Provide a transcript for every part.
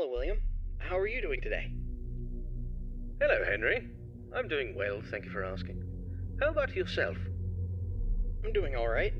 Hello, William. How are you doing today? Hello, Henry. I'm doing well, thank you for asking. How about yourself? I'm doing alright.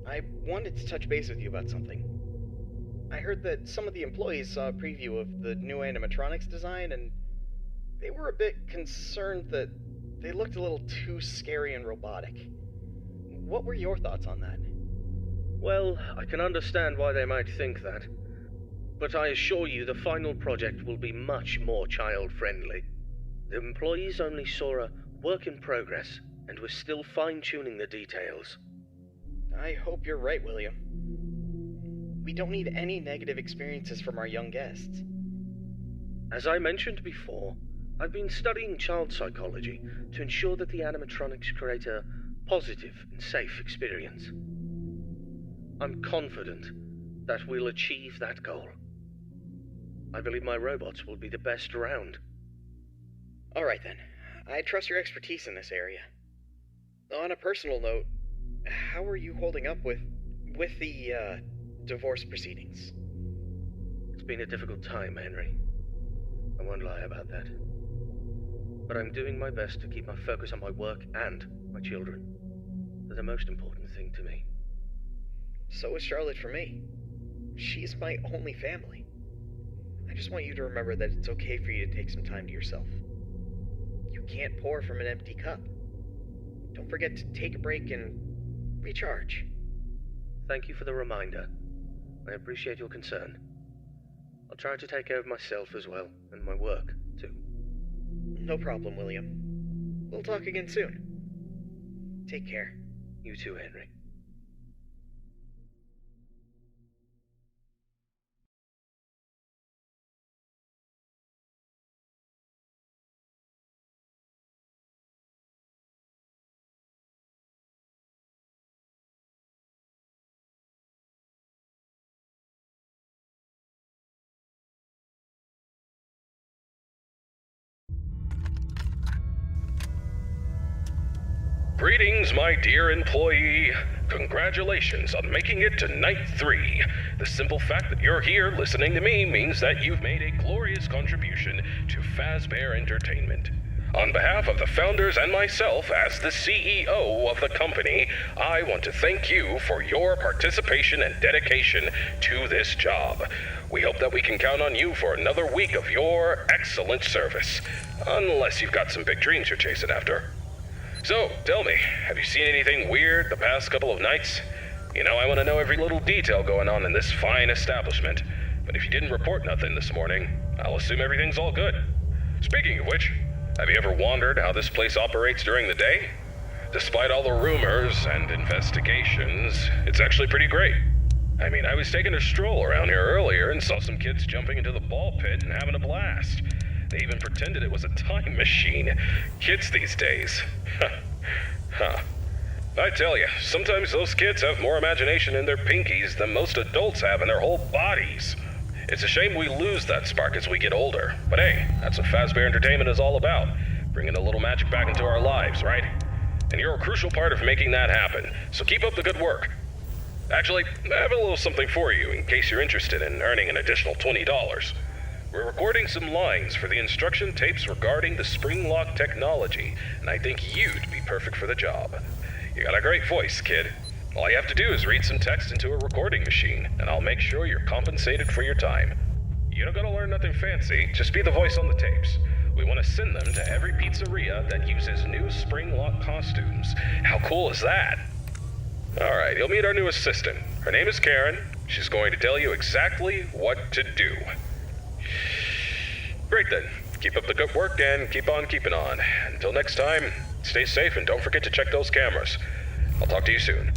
I wanted to touch base with you about something. I heard that some of the employees saw a preview of the new animatronics design, and they were a bit concerned that they looked a little too scary and robotic. What were your thoughts on that? Well, I can understand why they might think that. But I assure you the final project will be much more child-friendly. The employees only saw a work in progress, and we're still fine-tuning the details. I hope you're right, William. We don't need any negative experiences from our young guests. As I mentioned before, I've been studying child psychology to ensure that the animatronics create a positive and safe experience. I'm confident that we'll achieve that goal. I believe my robots will be the best around. Alright then. I trust your expertise in this area. On a personal note, how are you holding up with the divorce proceedings? It's been a difficult time, Henry. I won't lie about that. But I'm doing my best to keep my focus on my work and my children. They're the most important thing to me. So is Charlotte for me. She's my only family. I just want you to remember that it's okay for you to take some time to yourself. You can't pour from an empty cup. Don't forget to take a break and recharge. Thank you for the reminder. I appreciate your concern. I'll try to take care of myself as well, and my work, too. No problem, William. We'll talk again soon. Take care. You too, Henry. Greetings, my dear employee. Congratulations on making it to night 3. The simple fact that you're here listening to me means that you've made a glorious contribution to Fazbear Entertainment. On behalf of the founders and myself as the CEO of the company, I want to thank you for your participation and dedication to this job. We hope that we can count on you for another week of your excellent service. Unless you've got some big dreams you're chasing after. So, tell me, have you seen anything weird the past couple of nights? You know, I want to know every little detail going on in this fine establishment. But if you didn't report nothing this morning, I'll assume everything's all good. Speaking of which, have you ever wondered how this place operates during the day? Despite all the rumors and investigations, it's actually pretty great. I mean, I was taking a stroll around here earlier and saw some kids jumping into the ball pit and having a blast. They even pretended it was a time machine. Kids these days. Huh. I tell you, sometimes those kids have more imagination in their pinkies than most adults have in their whole bodies. It's a shame we lose that spark as we get older. But hey, that's what Fazbear Entertainment is all about. Bringing a little magic back into our lives, right? And you're a crucial part of making that happen. So keep up the good work. Actually, I have a little something for you in case you're interested in earning an additional $20. We're recording some lines for the instruction tapes regarding the spring lock technology, and I think you'd be perfect for the job. You got a great voice, kid. All you have to do is read some text into a recording machine, and I'll make sure you're compensated for your time. You don't gotta learn nothing fancy, just be the voice on the tapes. We want to send them to every pizzeria that uses new spring lock costumes. How cool is that? Alright, you'll meet our new assistant. Her name is Karen. She's going to tell you exactly what to do. Great then. Keep up the good work and keep on keeping on. Until next time, stay safe and don't forget to check those cameras. I'll talk to you soon.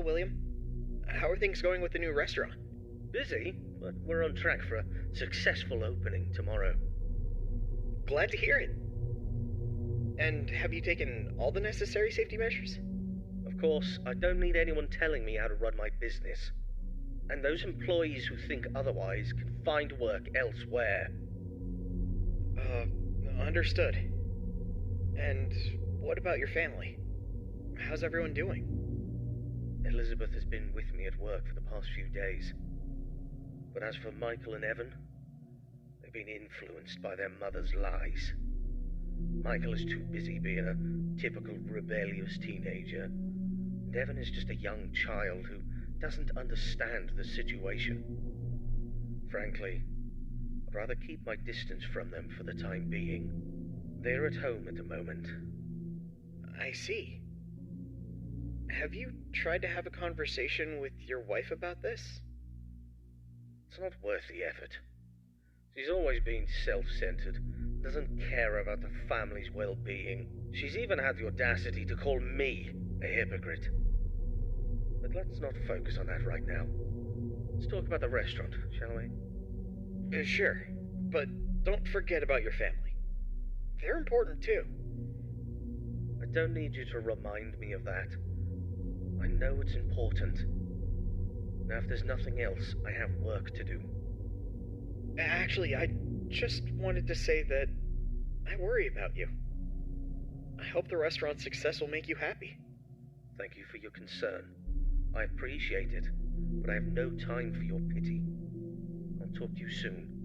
William. How are things going with the new restaurant? Busy, but we're on track for a successful opening tomorrow. Glad to hear it. And have you taken all the necessary safety measures? Of course, I don't need anyone telling me how to run my business. And those employees who think otherwise can find work elsewhere. Understood. And what about your family? How's everyone doing? Elizabeth has been with me at work for the past few days. But as for Michael and Evan, they've been influenced by their mother's lies. Michael is too busy being a typical rebellious teenager, and Evan is just a young child who doesn't understand the situation. Frankly, I'd rather keep my distance from them for the time being. They're at home at the moment. I see. Have you tried to have a conversation with your wife about this? It's not worth the effort. She's always been self-centered, doesn't care about the family's well-being. She's even had the audacity to call me a hypocrite. But let's not focus on that right now. Let's talk about the restaurant, shall we? Sure, but don't forget about your family. They're important too. I don't need you to remind me of that. I know it's important. Now, if there's nothing else, I have work to do. Actually, I just wanted to say that I worry about you. I hope the restaurant's success will make you happy. Thank you for your concern. I appreciate it, but I have no time for your pity. I'll talk to you soon.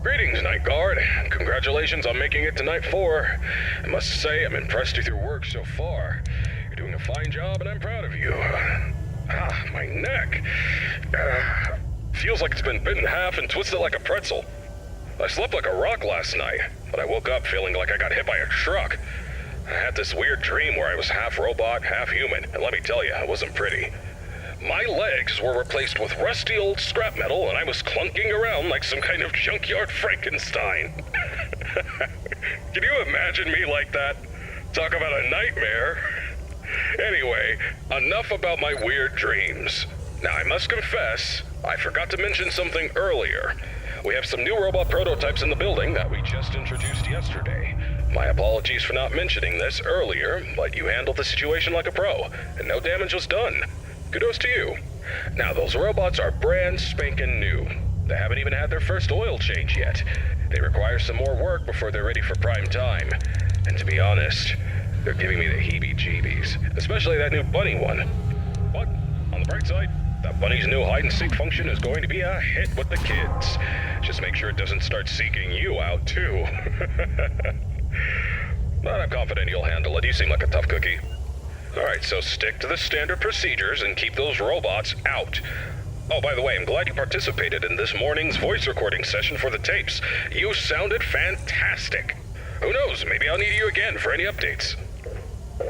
Greetings, Night Guard. Congratulations on making it to Night 4. I must say, I'm impressed with your work so far. You're doing a fine job, and I'm proud of you. My neck. Feels like it's been bitten in half and twisted like a pretzel. I slept like a rock last night, but I woke up feeling like I got hit by a truck. I had this weird dream where I was half robot, half human, and let me tell you, it wasn't pretty. My legs were replaced with rusty old scrap metal, and I was clunking around like some kind of junkyard Frankenstein. Can you imagine me like that? Talk about a nightmare. Anyway, enough about my weird dreams. Now, I must confess, I forgot to mention something earlier. We have some new robot prototypes in the building that we just introduced yesterday. My apologies for not mentioning this earlier, but you handled the situation like a pro, and no damage was done. Kudos to you. Now, those robots are brand spanking new. They haven't even had their first oil change yet. They require some more work before they're ready for prime time. And to be honest, they're giving me the heebie-jeebies, especially that new bunny one. But, on the bright side, that bunny's new hide-and-seek function is going to be a hit with the kids. Just make sure it doesn't start seeking you out, too. But I'm confident you'll handle it. You seem like a tough cookie. Alright, so stick to the standard procedures and keep those robots out. Oh, by the way, I'm glad you participated in this morning's voice recording session for the tapes. You sounded fantastic. Who knows, maybe I'll need you again for any updates.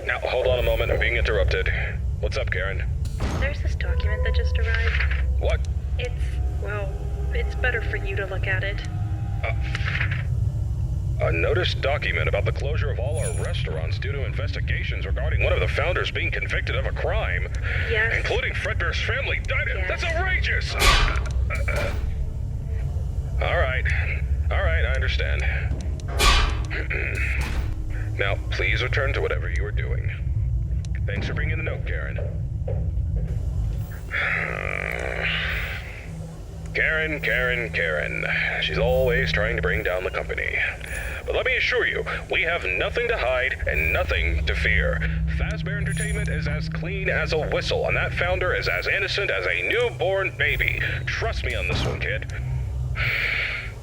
Now, hold on a moment, I'm being interrupted. What's up, Karen? There's this document that just arrived. What? It's better for you to look at it. A notice document about the closure of all our restaurants due to investigations regarding one of the founders being convicted of a crime. Yes. Including Fredbear's family died. Yes. That's outrageous! Alright, I understand. Now, please return to whatever you were doing. Thanks for bringing the note, Karen. Karen. She's always trying to bring down the company. But let me assure you, we have nothing to hide and nothing to fear. Fazbear Entertainment is as clean as a whistle, and that founder is as innocent as a newborn baby. Trust me on this one, kid.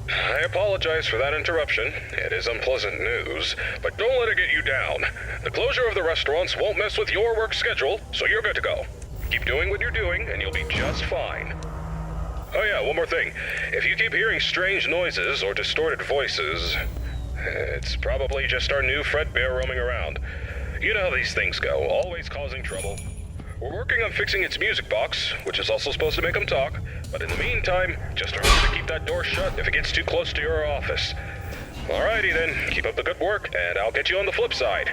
I apologize for that interruption. It is unpleasant news, but don't let it get you down. The closure of the restaurants won't mess with your work schedule, so you're good to go. Keep doing what you're doing, and you'll be just fine. Oh yeah, one more thing. If you keep hearing strange noises or distorted voices, it's probably just our new Fredbear roaming around. You know how these things go, always causing trouble. We're working on fixing its music box, which is also supposed to make them talk, but in the meantime, just remember to keep that door shut if it gets too close to your office. Alrighty then, keep up the good work, and I'll get you on the flip side.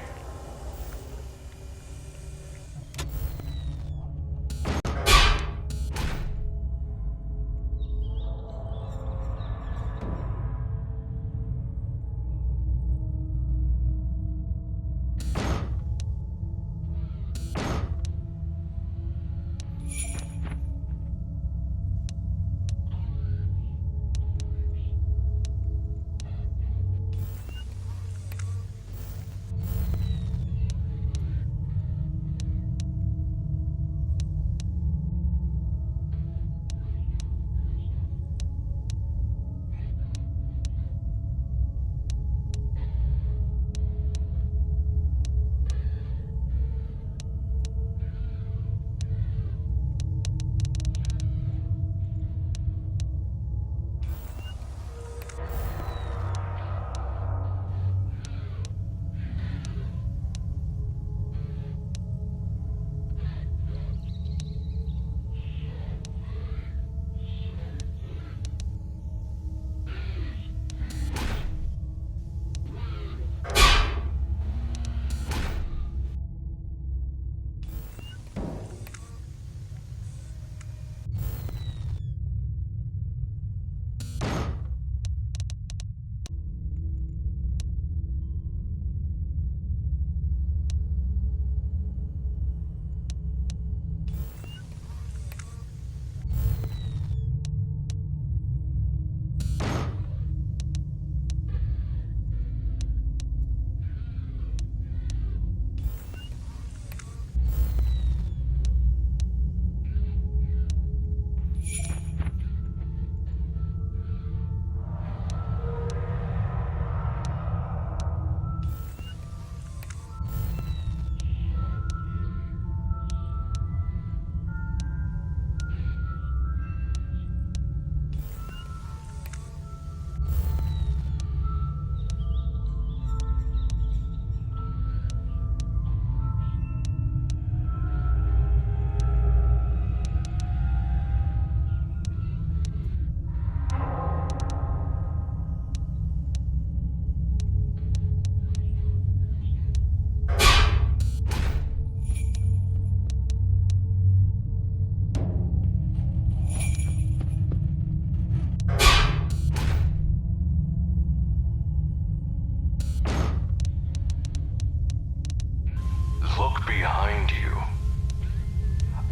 Look behind you.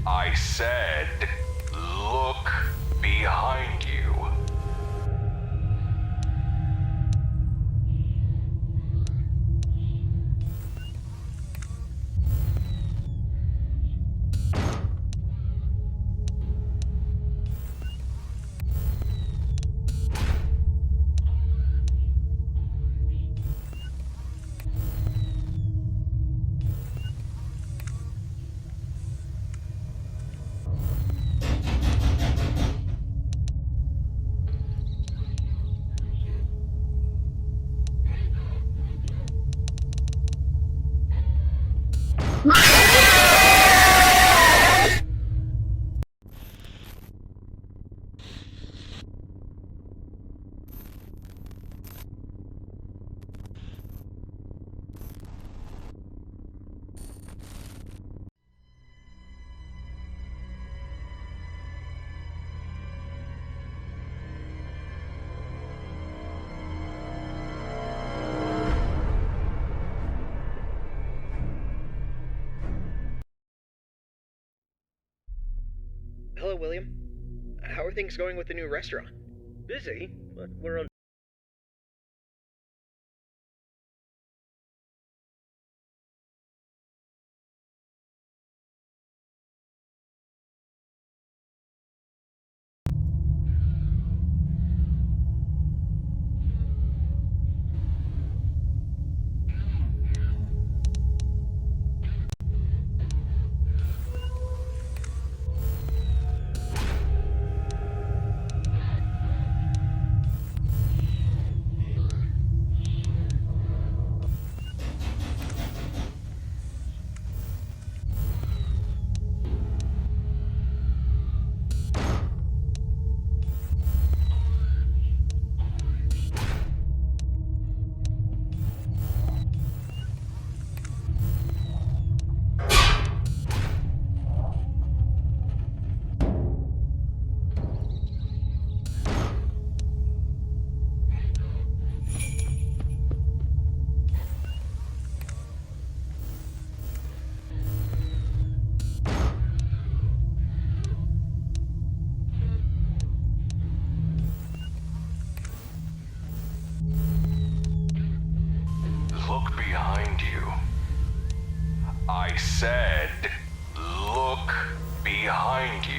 I said, look behind you. Hello, William. How are things going with the new restaurant? Busy, but we're on. I said, look behind you.